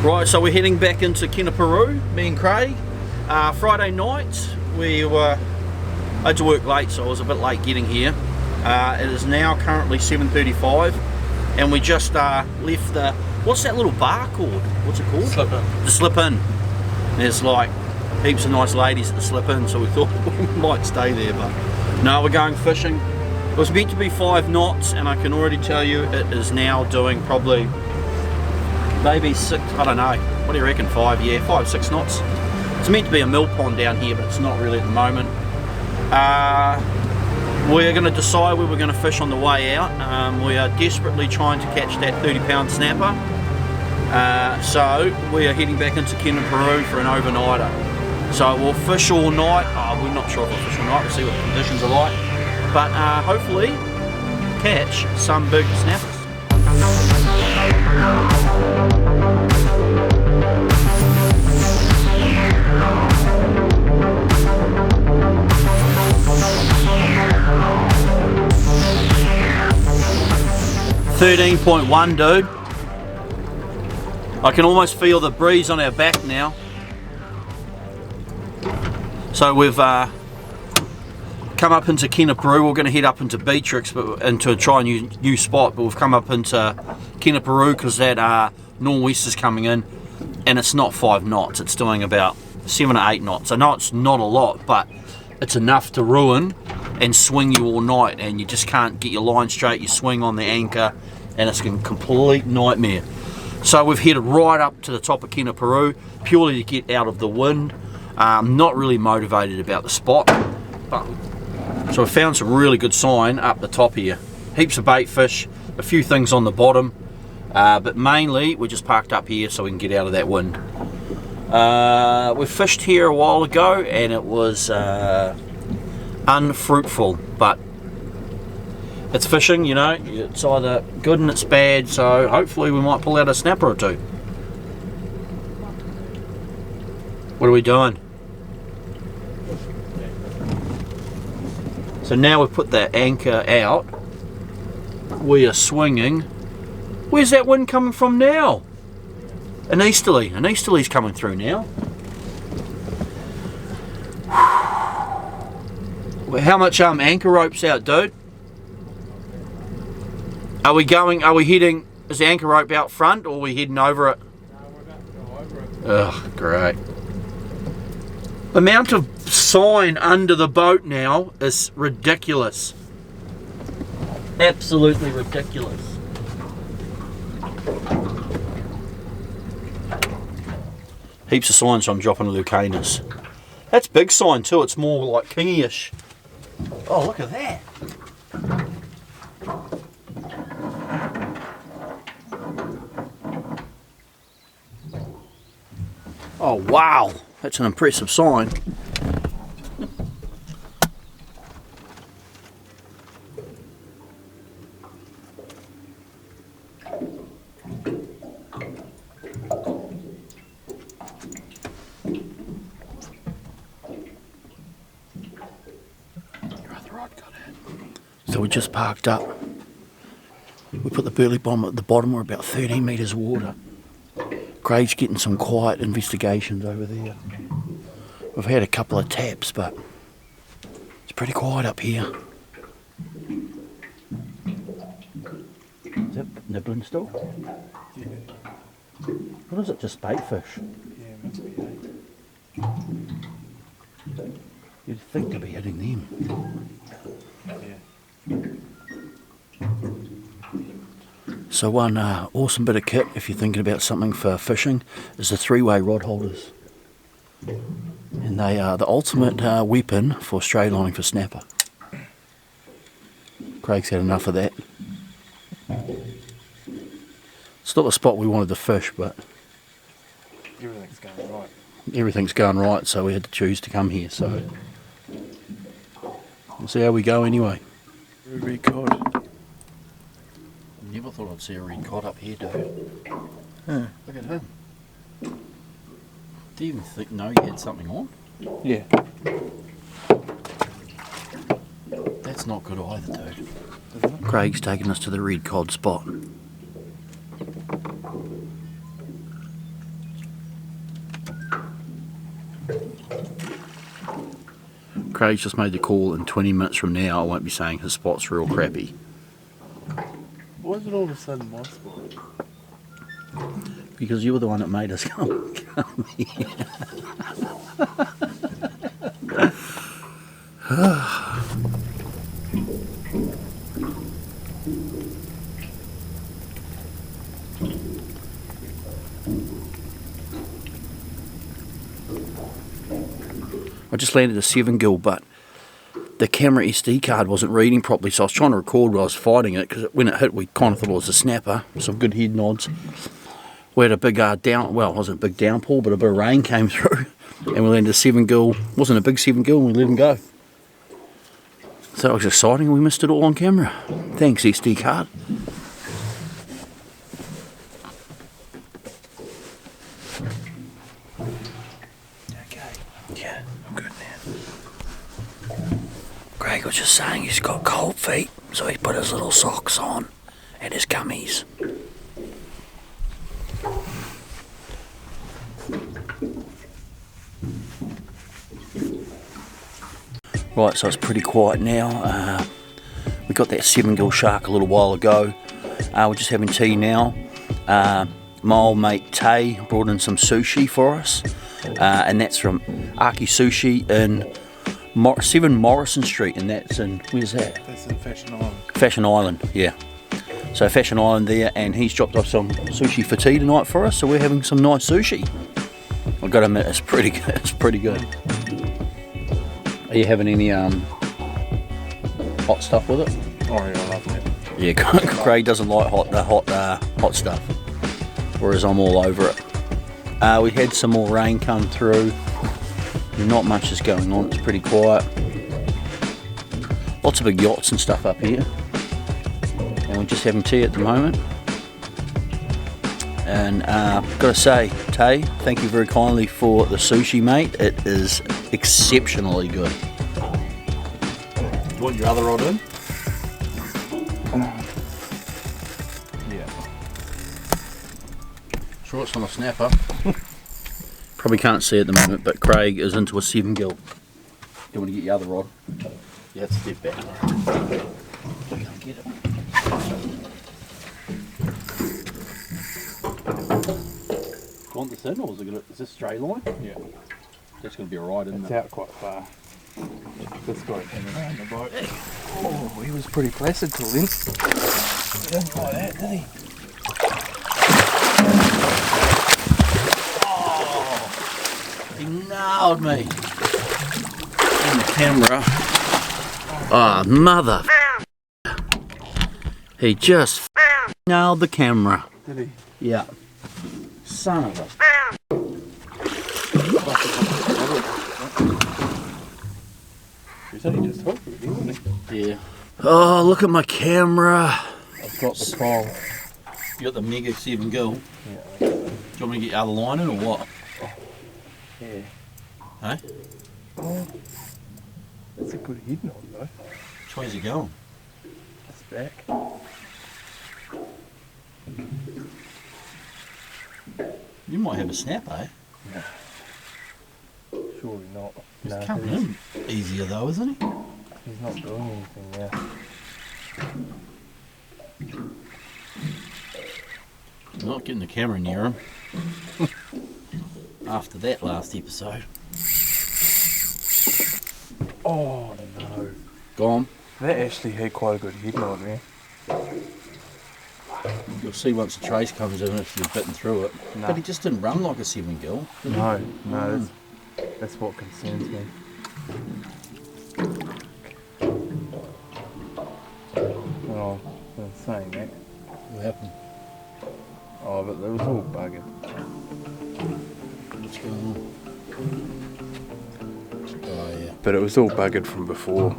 Right, so we're heading back into Kenepuru, me and Craig. Friday night, I had to work late, so I was a bit late getting here. It is now currently 7:35, and we just left the, what's that little bar called? What's it called? Slip In. The Slip In. There's like heaps of nice ladies at the Slip In, so we thought we might stay there, but no, we're going fishing. It was meant to be 5 knots, and I can already tell you it is now doing probably maybe 6, I don't know, what do you reckon, 5, yeah, 5, 6 knots. It's meant to be a mill pond down here, but it's not really at the moment. We're going to decide where we're going to fish on the way out. We are desperately trying to catch that 30-pound snapper. So we are heading back into Kenepuru for an overnighter. So we'll fish all night. We're not sure if we'll fish all night, we'll see what the conditions are like. But hopefully catch some big snappers. .1, dude. I can almost feel the breeze on our back now. So we've come up into Kenepuru. We're going to head up into Beatrix, and to try a new spot. But we've come up into Kenepuru because that nor'west is coming in, and it's not 5 knots. It's doing about 7 or 8 knots. I know it's not a lot, but it's enough to ruin and swing you all night, and you just can't get your line straight. You swing on the anchor, and it's a complete nightmare. So we've headed right up to the top of Kenepuru purely to get out of the wind. Not really motivated about the spot, but so we found some really good sign up the top here. Heaps of bait fish, a few things on the bottom, but mainly we just parked up here so we can get out of that wind. We fished here a while ago and it was unfruitful, but it's fishing, you know, it's either good and it's bad, so hopefully we might pull out a snapper or two. What are we doing? So now we've put that anchor out, we are swinging. Where's that wind coming from now? An easterly's coming through now. How much anchor rope's out, dude? Are we heading, is the anchor rope out front or are we heading over it? No, we're about to go over it. Oh, great. The amount of sign under the boat now is ridiculous. Absolutely ridiculous. Heaps of signs, so I'm dropping a Lucanus. That's big sign too, it's more like kingy-ish. Oh, look at that. Oh wow, that's an impressive sign. So we just parked up. We put the burley bomb at the bottom, we're about 13 metres of water. Craig's getting some quiet investigations over there. We've had a couple of taps, but it's pretty quiet up here. Is that nibbling still? Yeah. What is it, just bait fish? Yeah, must be bait. You'd think they'd be hitting them. Yeah. So one awesome bit of kit, if you're thinking about something for fishing, is the 3-way rod holders. And they are the ultimate weapon for stray lining for snapper. Craig's had enough of that. It's not the spot we wanted to fish, but Everything's going right. everything's going right, so we had to choose to come here. So we'll see how we go anyway. Red cod. Never thought I'd see a red cod up here, dude. Huh. Look at him. Do you even know you had something on? Yeah. That's not good either, dude. Craig's taking us to the red cod spot. Craig's just made the call, and 20 minutes from now I won't be saying his spot's real crappy. Why is it all of a sudden my spot? Because you were the one that made us come here. I just landed a 7 Gill, but the camera SD card wasn't reading properly, so I was trying to record while I was fighting it, because when it hit we kind of thought it was a snapper. Some good head nods. We had a big well, it wasn't a big downpour, but a bit of rain came through, and we landed a 7 Gill. Wasn't a big 7 Gill, and we let him go. So it was exciting, and we missed it all on camera. Thanks, SD card. Yeah, I'm good now. Craig was just saying he's got cold feet, so he put his little socks on and his gummies. Right, so it's pretty quiet now. We got that 7 Gill shark a little while ago. We're just having tea now. My old mate Tay brought in some sushi for us, and that's from Aki Sushi in 7 Morrison Street, and that's in, where's that? That's in Fashion Island. Fashion Island, yeah. So Fashion Island there, and he's dropped off some sushi for tea tonight for us, so we're having some nice sushi. I've got to admit, it's pretty good. It's pretty good. Are you having any hot stuff with it? Oh yeah, I love that. Yeah, Craig doesn't like hot stuff, whereas I'm all over it. We had some more rain come through. Not much is going on. It's pretty quiet. Lots of big yachts and stuff up here, and we're just having tea at the moment. And gotta say, Tay, thank you very kindly for the sushi, mate. It is exceptionally good. You want your other rod in? Yeah. Sure, it's on a snapper. Probably can't see at the moment, but Craig is into a 7 Gill. You want to get your other rod? Yeah, step back. Go get it. Do you want this in, or is this straight line? Yeah. That's going to be alright, isn't It's it? out quite far. This guy came around the boat. Oh, he was pretty placid till then. He didn't like that, did he? He nailed me. In the camera. Ah, mother. He just nailed the camera. Did he? Yeah. Son of a. He said he just hooked with you, didn't he? Yeah. Oh, look at my camera. I've got the pole. You got the Mega 7 Gill. Yeah. Do you want me to get your other line in or what? Yeah. Hey? Oh, that's a good head knot though. Which way's it going? It's back. You might have a snap, eh? No. Surely not. He's No, coming in easier though, isn't he? he's not doing anything now. Not getting the camera near him. After that last episode. Oh no. Gone. That actually had quite a good head knot, man. You'll see once the trace comes in if you've bitten through it. No. But he just didn't run like a 7 Gill. Did he? No, that's what concerns me. Oh, I was saying that. What happened? Oh, but it was all buggered. What's going on? Oh yeah. But it was all buggered from before.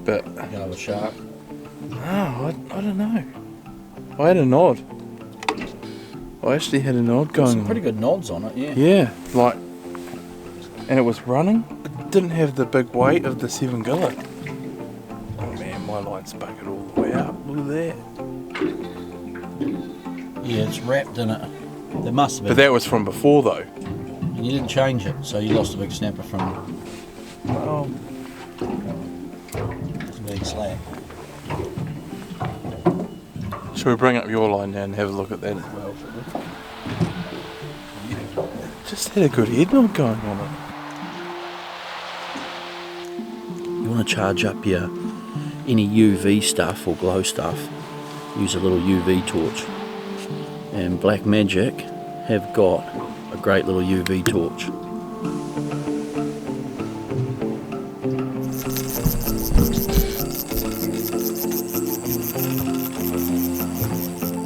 But You have a shark. no, I don't know. I had a nod. I actually had a nod going Some on. pretty good nods on it, yeah. Yeah, like, and it was running. It didn't have the big weight of the 7 Giller. Oh man, my line's buggered all the way up. Look at that. Yeah, it's wrapped in it. There must have been. But that was from before though. And you didn't change it, so you lost a big snapper from big slack. Shall we bring up your line now and have a look at that as well? Just had a good head nod going on it. You want to charge up your any UV stuff or glow stuff, use a little UV torch. And Black Magic have got a great little UV torch.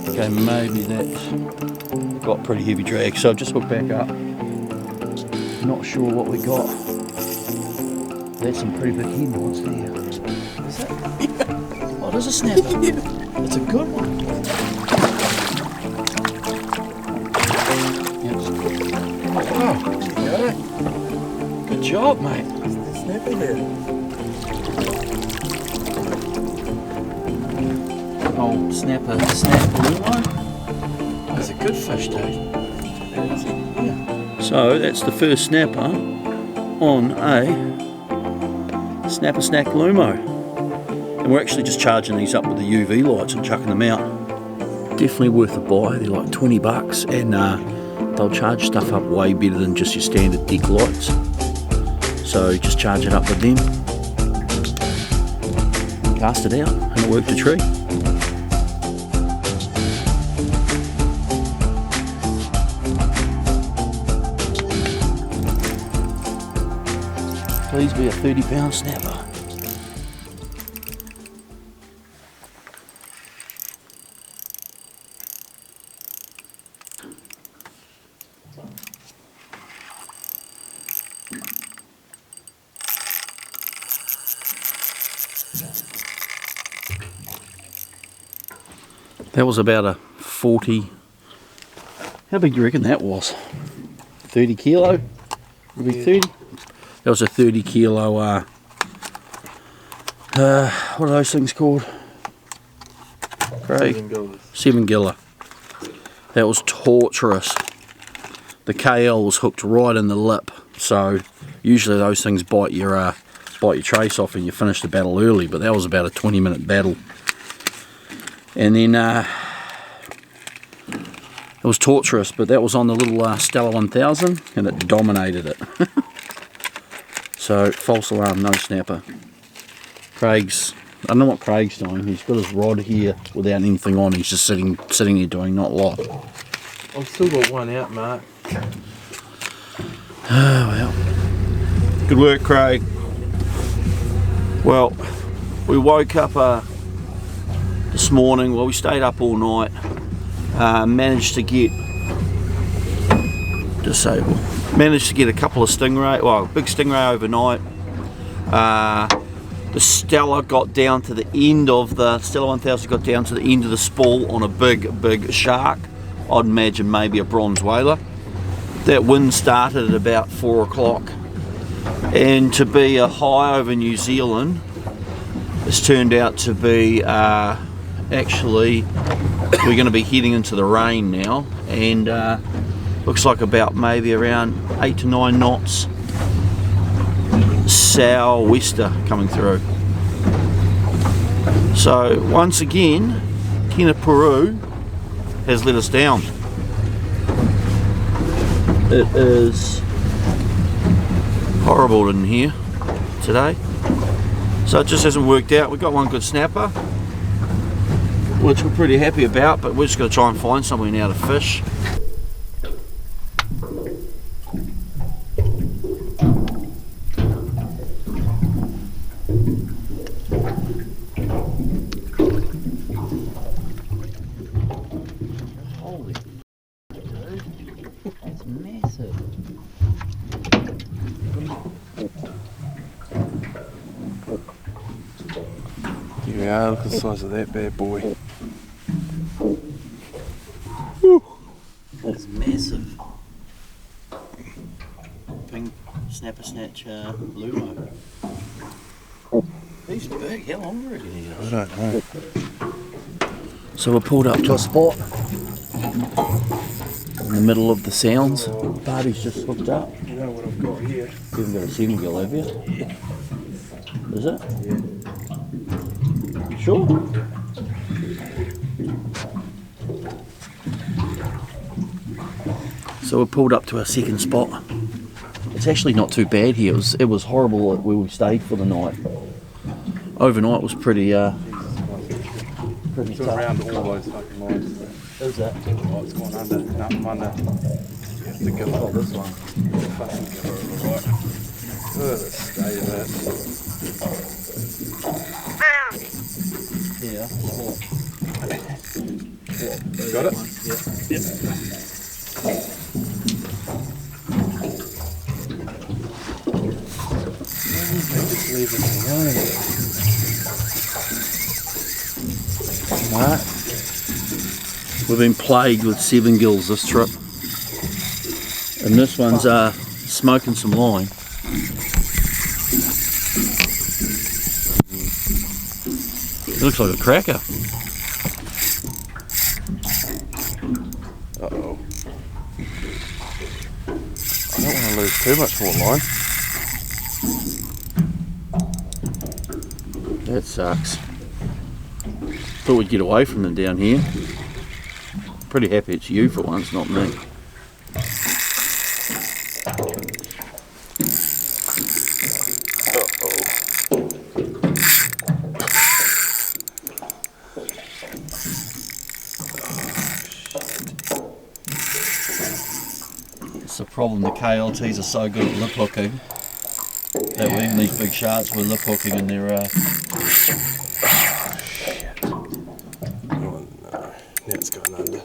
Okay, maybe that's got pretty heavy drag, so I've just hooked back up. Not sure what we got. That's some pretty big head nods there. Is that? Oh, there's a snapper. It's a good one. Wow, good job, mate. Snapper here. Oh, snapper, Lumo. That's a good fish, dude. Yeah. So that's the first snapper on a Snapper Snack Lumo. And we're actually just charging these up with the UV lights and chucking them out. Definitely worth a buy. They're like 20 bucks and they'll charge stuff up way better than just your standard deck lights. So just charge it up with them, cast it out, and it worked a treat. Please be a 30-pound snapper. That was about a 40. How big do you reckon that was? 30 kilo? Maybe 30? That was a 30 kilo, what are those things called? Craig? 7 giller. That was torturous. The KL was hooked right in the lip, so usually those things bite your trace off and you finish the battle early, but that was about a 20-minute battle. And then it was torturous, but that was on the little Stella 1000 and it dominated it. So false alarm, no snapper. Craig's, I don't know what Craig's doing. He's got his rod here without anything on. He's just sitting there doing not a lot. I've still got one out, Mark. Oh well. Good work, Craig. Well, we woke up this morning. Well, we stayed up all night. Managed to get Managed to get a couple of stingray, well, a big stingray overnight. The Stella got down to the end of the Stella 1000 got down to the end of the spool on a big shark. I'd imagine maybe a bronze whaler. That wind started at about 4 o'clock, and to be a high over New Zealand, it's turned out to be actually we're going to be heading into the rain now, and looks like about maybe around 8 to 9 knots sou'wester coming through. So once again, Peru has let us down. It is horrible in here today, so it just hasn't worked out. We've got one good snapper, which we're pretty happy about, but we're just going to try and find somewhere now to fish. Holy dude, that's massive. Here we are, look at the size of that bad boy. Woo. That's massive. Pink snapper snatch Lumo. He's big, how long do you reckon he is? I don't know. So we're pulled up to a spot in the middle of the sounds. Barty's just hooked up. You know what I've got here? You haven't got a 7 gill, have you? Yeah. Is it? Yeah. Sure. So we pulled up to our second spot. It's actually not too bad here. It was horrible where we stayed for the night. Overnight was pretty It's around all those fucking lines. Is that? Oh, it's gone under. No, I'm under. You have to give up this one. Fucking give it a right. Oh, the state of it. Yeah. Got it? Yep. Just leave it alone. Right. We've been plagued with 7 gills this trip. And this one's smoking some line. It looks like a cracker. Uh-oh. I don't want to lose too much more line. That sucks. Thought we'd get away from them down here. Pretty happy it's you for once, not me. It's the problem, the KLTs are so good at lip hooking that even these big sharks were lip hooking and they're Shit. Oh no. Now it's going under.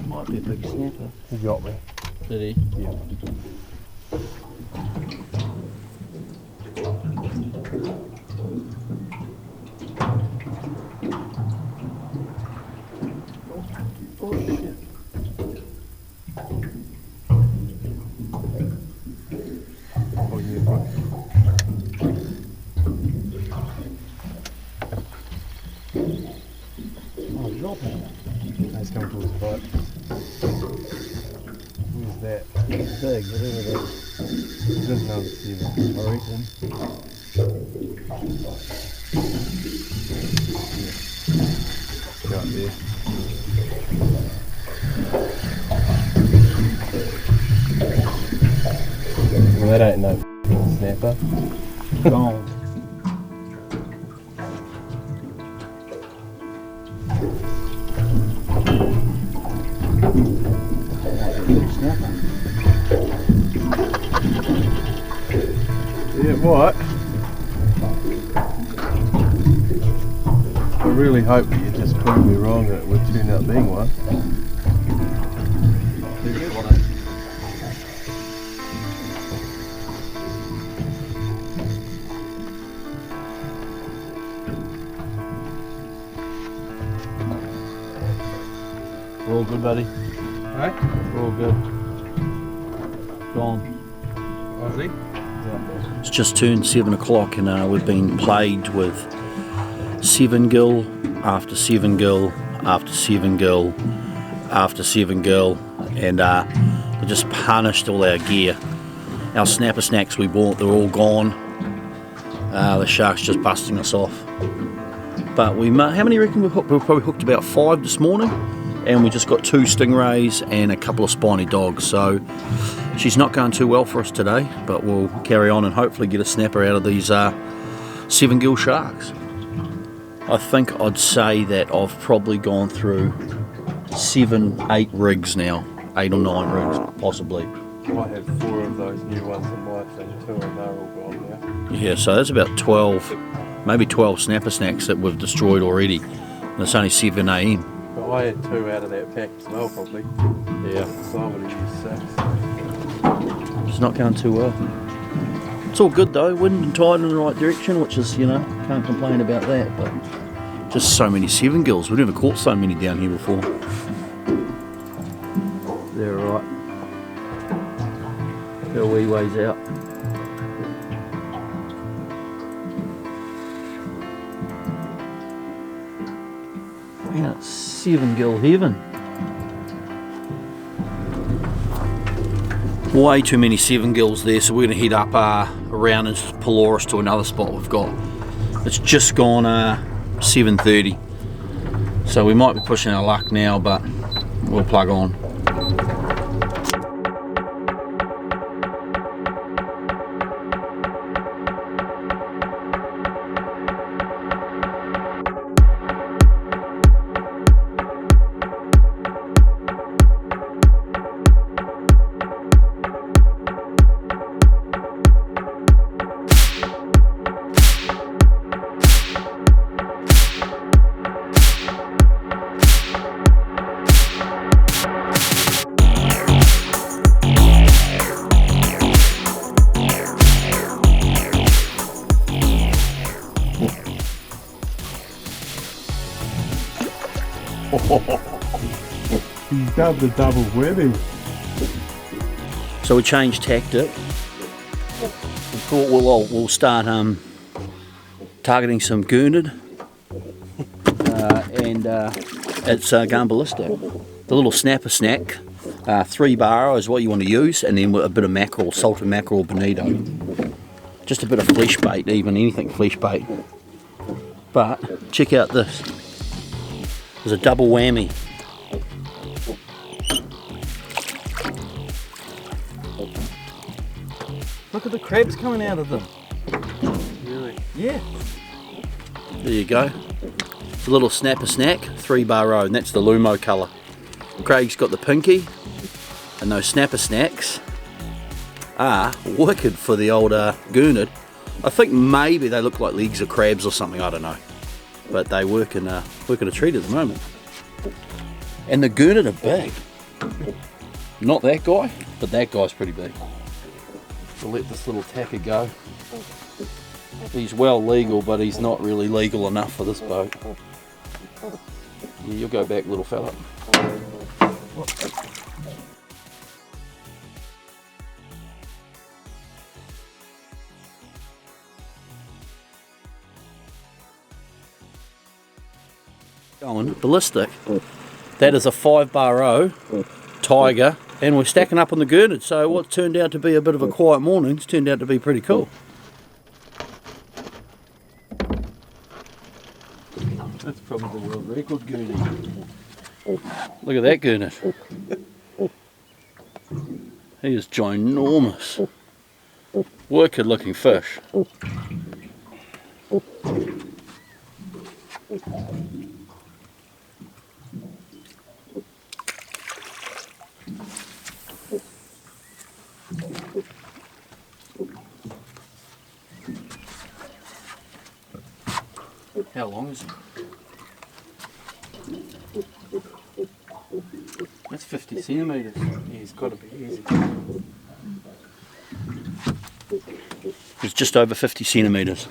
might be a big snapper. He got me. Did he? Yeah. Oh shit. Oh yeah, bro. Oh, drop him. He's coming towards the boat. Who's that? Big, whatever that is. He doesn't know the seven. I reckon. Go up there. Well, that ain't no f***ing snapper. Gone. Big snapper. Yeah, what? I really hope that you just proved me wrong that it would turn out being one. We're all good, buddy. Right? We're all good. Gone. Aussie? It's just turned 7 o'clock and we've been plagued with 7 gill after 7 gill after 7 gill after 7 gill, and they just punished all our gear. Our snapper snacks we bought, they're all gone. The shark's just busting us off. But how many reckon we've hooked? We've probably hooked about 5 this morning, and we just got 2 stingrays and a couple of spiny dogs. So she's not going too well for us today, but we'll carry on and hopefully get a snapper out of these 7 gill sharks. I think I'd say that I've probably gone through 7, 8 rigs now, 8 or 9 rigs possibly. I had 4 of those new ones in my thing too, and they're all gone now. Yeah, so that's about 12, maybe 12 snapper snacks that we've destroyed already. And it's only 7 AM. But I had 2 out of that pack as well, probably. Yeah. So I would have used 6. It's not going too well. It's all good though, wind and tide in the right direction, which is, you know, can't complain about that, but just so many 7 gills. We've never caught so many down here before. They're right. They're a wee ways out. Yeah, it's 7 gill heaven. Way too many 7 gills there, so we're going to head up around into Pelorus to another spot we've got. It's just gone 7:30, so we might be pushing our luck now, but we'll plug on. He's done the double whammy. So we changed tactic. We thought we'll start targeting some gurnard, and it's going ballistic. The little snapper snack, 3 bar is what you want to use, and then a bit of mackerel, salted mackerel, bonito. Just a bit of flesh bait, even anything flesh bait. But check out this. There's a double whammy. Look at the crabs coming out of them. Really? Yeah. There you go. It's a little snapper snack, 3 bar row, and that's the Lumo colour. Craig's got the pinky, and those snapper snacks are wicked for the old gurnard. I think maybe they look like legs of crabs or something, I don't know. But they work in a treat at the moment. And the gurnard are big. Not that guy, but that guy's pretty big. We'll let this little tacker go. He's well legal, but he's not really legal enough for this boat. Yeah, you'll go back, little fella. Going ballistic. That is a 5 bar row tiger, and we're stacking up on the gurnard, so what turned out to be a bit of a quiet morning's turned out to be pretty cool. That's probably the world record gurnard. Look at that gurnard. He is ginormous. Wicked looking fish. How long is it? That's 50 centimetres. Yeah, he's got to be easy. It's just over 50 centimetres.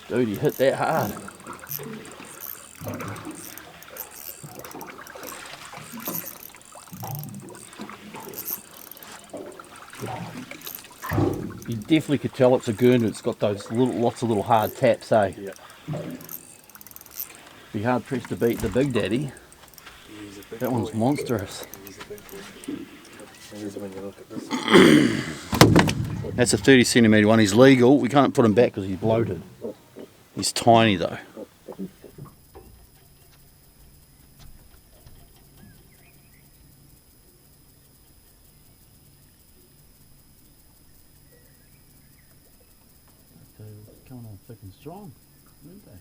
Dude, he hit that hard. You definitely could tell it's a gurnard. It's got those lots of little hard taps, eh? Yeah. Be hard pressed to beat the Big Daddy. He's a big That one's boy. monstrous. He's a big boy. Here's when you look at this. That's a 30 centimetre one. He's legal. We can't put him back because he's bloated. He's tiny though. Coming on thick and strong, aren't they?